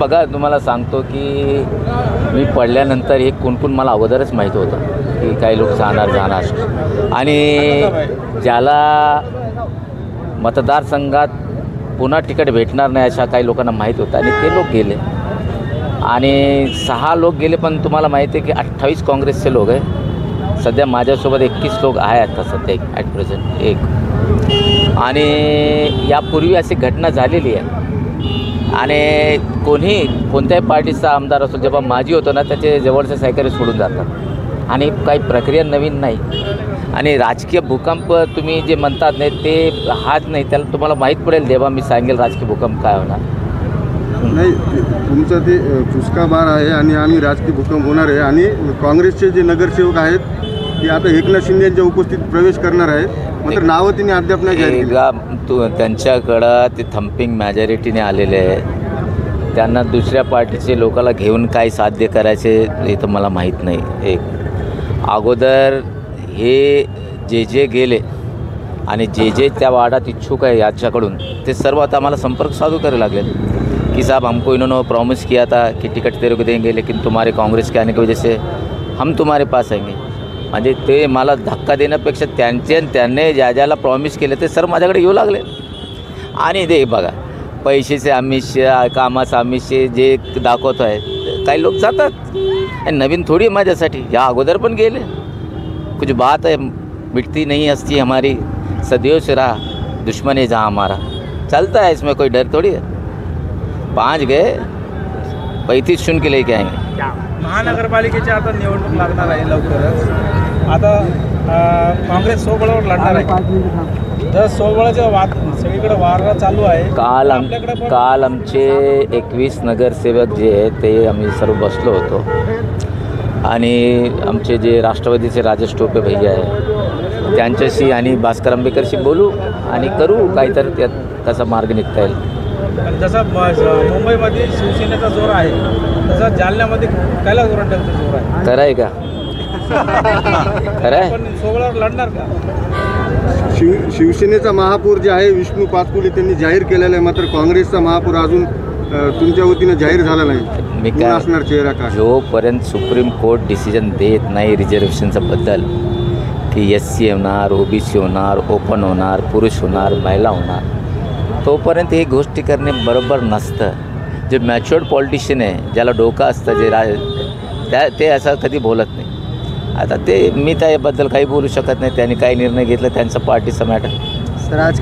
बघा तुम्हाला सांगतो की मी पडल्यानंतर हे कोण मला अगोदरच माहीत होतं की काही लोक जाणार आणि ज्याला मतदारसंघात पुन्हा तिकीट भेटणार नाही अशा काही लोकांना माहीत होतं आणि ते लोक गेले आणि 6 लोक गेले. पण तुम्हाला माहिती आहे की 28 काँग्रेसचे लोक आहे. सध्या माझ्यासोबत 21 लोक आहे आता सध्या ॲट प्रेझेंट एक. आणि यापूर्वी अशी घटना झालेली आहे आणि कोणत्याही पार्टीचा आमदार असो जेव्हा माजी होतो ना त्याचे जवळचे सहकारी सोडून जातात आणि काही प्रक्रिया नवीन नाही. आणि राजकीय भूकंप तुम्ही जे म्हणतात नाही ते हाच नाही, त्याला तुम्हाला माहीत पडेल जेव्हा मी सांगेल राजकीय भूकंप काय होणार. नाही, तुमचं ते फुसका बार आहे आणि आम्ही राजकीय भूकंप होणार आहे. आणि काँग्रेसचे जे नगरसेवक आहेत ते आता एकनाथ शिंदेच्या उपस्थितीत प्रवेश करणार आहेत, मात्र नावं तिने अद्याप नाही जाहीर केली. त्यांच्याकडं ते थम्पिंग मॅजॉरिटीने आलेले आहे. त्यांना दुसऱ्या पार्टीचे लोकाला घेऊन काय साध्य करायचे हे तर मला माहीत नाही. एक अगोदर हे जे गेले आणि जे त्या वार्डात इच्छुक आहे याच्याकडून ते सर्व आता आम्हाला संपर्क साधू करायला लागले कि साहब हमको इन्होंने प्रॉमिस किया था कि टिकट तेरे को देंगे लेकिन तुम्हारे काँग्रेस के आने की वजह से हम तुम्हारे पास आएंगे. म्हणजे ते मला धक्का देण्यापेक्षा त्यांनी ज्याला प्रॉमिस केले ते सर माझ्याकडे येऊ लागले. आणि ते बघा पैशाचे आमिष कामाचं आमिष जे दाखवत आहे काही लोक जातात. नवीन थोडी माझ्यासाठी या अगोदर पण गेले. कुछ बात है मिटती नहीं हस्ती हमारी सदियों से रहा दुश्मन है जहाँ हमारा. चलता है इसमें कोई डर थोड़ी है. 5 गए 35 चुन के लेके आएंगे. महानगरपालिकेच्या आता निवडणूक लागणार आहे लवकरच. आता काँग्रेस सोबळावर लढणार आहे. तर सोबळाच्या सगळीकडे वारा चालू आहे. काल आमचे 21 नगरसेवक जे आहेत ते आम्ही सर्व बसलो होतो आणि आमचे जे राष्ट्रवादीचे राजेश टोपे भैया आहे त्यांच्याशी आणि भास्कर आंबेकरशी बोलू आणि करू काहीतरी त्यात कसा मार्ग निघता येईल. जसा मुंबईमध्ये शिवसेनेचा जोर आहे तसा जालन्यामध्ये कैलास गोरंट्याचा जोर आहे. खरं आहे का? खरं आहे. पण सोबळावर लढणार का? शिवसेनेचा महापौर जे आहे विष्णू पाचपुले त्यांनी जाहीर केलेला आहे, मात्र काँग्रेसचा महापौर अजून तुमच्या वतीनं जाहीर झाला नाही. मी काय असणार चेहरा का? जोपर्यंत सुप्रीम कोर्ट डिसिजन देत नाही रिझर्वेशनचं बद्दल की SC होणार OBC होणार ओपन होणार पुरुष होणार महिला होणार तोपर्यंत ही गोष्टी करणे बरोबर नसतं. जे मॅच्युअर्ड पॉलिटिशियन आहे ज्याला डोकं असतं जे ते असं कधी बोलत नाही. आता ते मी त्याबद्दल काही बोलू शकत नाही. त्यांनी काही निर्णय घेतला त्यांचा पार्टीचा मॅटर. सर आज